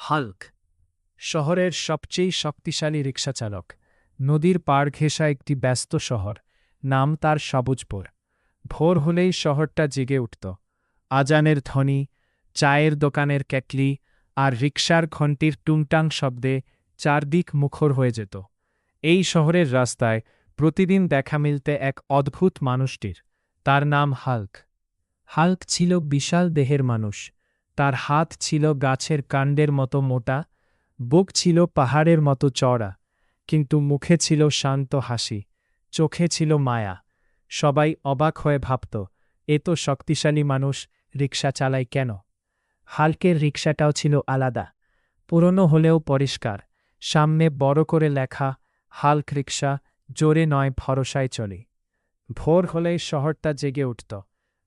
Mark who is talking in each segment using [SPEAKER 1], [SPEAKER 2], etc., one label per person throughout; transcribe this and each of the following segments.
[SPEAKER 1] Hulk শহরের সবচেয়ে শক্তিশালী রিকশাচালক। নদীর পাড় ঘেঁষা একটি ব্যস্ত শহর, নাম তার সবুজপুর। ভোর হলেই শহরটা জেগে উঠত। আজানের ধ্বনি, চায়ের দোকানের ক্যাকলি আর রিকশার ঘণ্টির টুংটাং শব্দে চারদিক মুখর হয়ে যেত। এই শহরের রাস্তায় প্রতিদিন দেখা মিলতে এক অদ্ভুত মানুষটির। তার নাম হাল্ক। হাল্ক ছিল বিশাল দেহের মানুষ। তার হাত ছিল গাছের কাণ্ডের মতো মোটা, বুক ছিল পাহাড়ের মতো চওড়া, কিন্তু মুখে ছিল শান্ত হাসি, চোখে ছিল মায়া। সবাই অবাক হয়ে ভাবত, এত শক্তিশালী মানুষ রিকশা চালায় কেন? হাল্কের রিকশাটাও ছিল আলাদা, পুরনো হলেও পরিষ্কার। সামনে বড় করে লেখা, হাল্ক রিকশা, জোরে নয় ভরসায় চলি। ভোর হলেই শহরটা জেগে উঠত।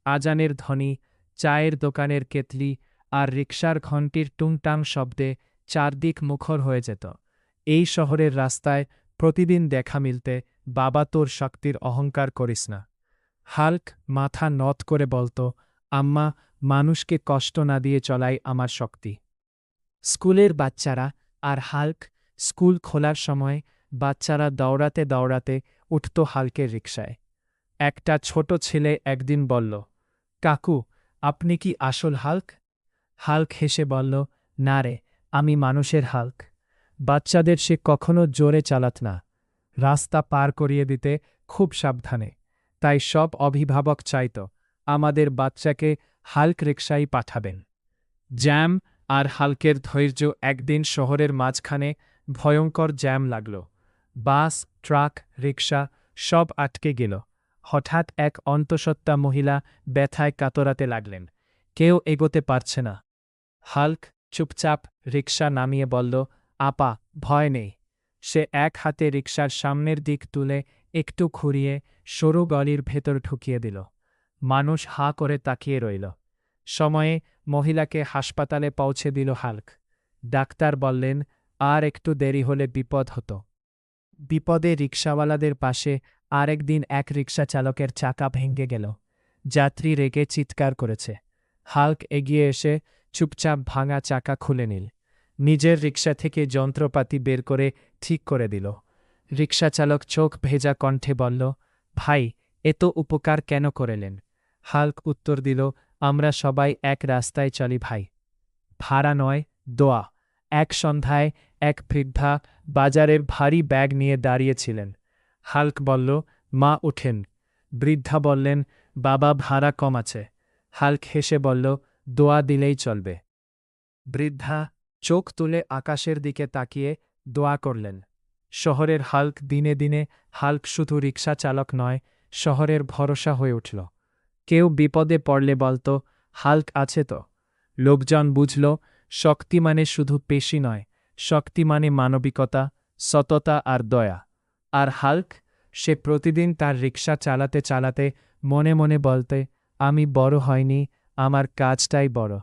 [SPEAKER 1] আজানের ধ্বনি, চায়ের দোকানের কেতলি আর রিকশার ঘণ্টির টুংটাং শব্দে চারদিক মুখর হয়ে যেত। এই শহরের রাস্তায় প্রতিদিন দেখা মিলতে, বাবা তোর শক্তির অহংকার করিস না। হাল্ক মাথা নত করে বলত, আম্মা, মানুষকে কষ্ট না দিয়ে চলাই আমার শক্তি। স্কুলের বাচ্চারা আর হাল্ক, স্কুল খোলার সময় বাচ্চারা দৌড়াতে দৌড়াতে উঠত হাল্কের রিকশায়। একটা ছোট ছেলে একদিন বলল, কাকু, আপনি কি আসল হাল্ক? হাল্ক হেসে বলল, না রে, আমি মানুষের হাল্ক। বাচ্চাদের সে কখনো জোরে চালাত না, রাস্তা পার করিয়ে দিতে খুব সাবধানে। তাই সব অভিভাবক চাইত, আমাদের বাচ্চাকে হাল্ক রিকশায় পাঠাবেন। জ্যাম আর হাল্কের ধৈর্য। একদিন শহরের মাঝখানে ভয়ঙ্কর জ্যাম লাগল। বাস, ট্রাক, রিকশা সব আটকে গেল। হঠাৎ এক অন্তঃসত্ত্বা মহিলা ব্যথায় কাতরাতে লাগলেন। কেউ এগোতে পারছে না। হাল্ক চুপচাপ রিকশা নামিয়ে বলল, আপা, ভয় নেই। সে এক হাতে রিকশার সামনের দিক তুলে একটু ঘুরিয়ে সরু গলির ভেতর ঢুকিয়ে দিল। মানুষ হাঁ করে তাকিয়ে রইল। সময়ে মহিলাকে হাসপাতালে পৌঁছে দিল হাল্ক। ডাক্তার বললেন, আর একটু দেরি হলে বিপদ হতো। বিপদে রিকশাওয়ালাদের পাশে আরেকদিন এক রিকশা চালকের চাকা ভেঙে গেল। যাত্রী রেগে চিৎকার করেছে। হাল্ক এগিয়ে এসে চুপচাপ ভাঙা চাকা খুলে নিল। নিজের রিকশা থেকে যন্ত্রপাতি বের করে ঠিক করে দিল। রিকশা চালক চোখ ভেজা কণ্ঠে বলল, ভাই, এত উপকার কেন করলেন? হাল্ক উত্তর দিল, আমরা সবাই এক রাস্তায় চলি ভাই, ভাড়া নয়, দোয়া। এক সন্ধ্যায় এক বৃদ্ধা বাজারের ভারী ব্যাগ নিয়ে দাঁড়িয়েছিলেন। হাল্ক বলল, মা উঠেন। বৃদ্ধা বললেন, বাবা, ভাড়া কম আছে। হাল্ক হেসে বলল, দোয়া দিলেই চলবে। বৃদ্ধা চোখ তুলে আকাশের দিকে তাকিয়ে দোয়া করলেন। শহরের হাল্ক দিনে দিনে হাল্ক শুধু রিকশা চালক নয়, শহরের ভরসা হয়ে উঠল। কেউ বিপদে পড়লে বলত, হাল্ক আছে তো। লোকজন বুঝল, শক্তি মানে শুধু পেশি নয়, শক্তি মানে মানবিকতা, সততা আর দয়া। আর হাল্ক, সে প্রতিদিন তার রিকশা চালাতে চালাতে মনে মনে বলতে, আমি বড় হয়নি, আমার কাজটাই বড়।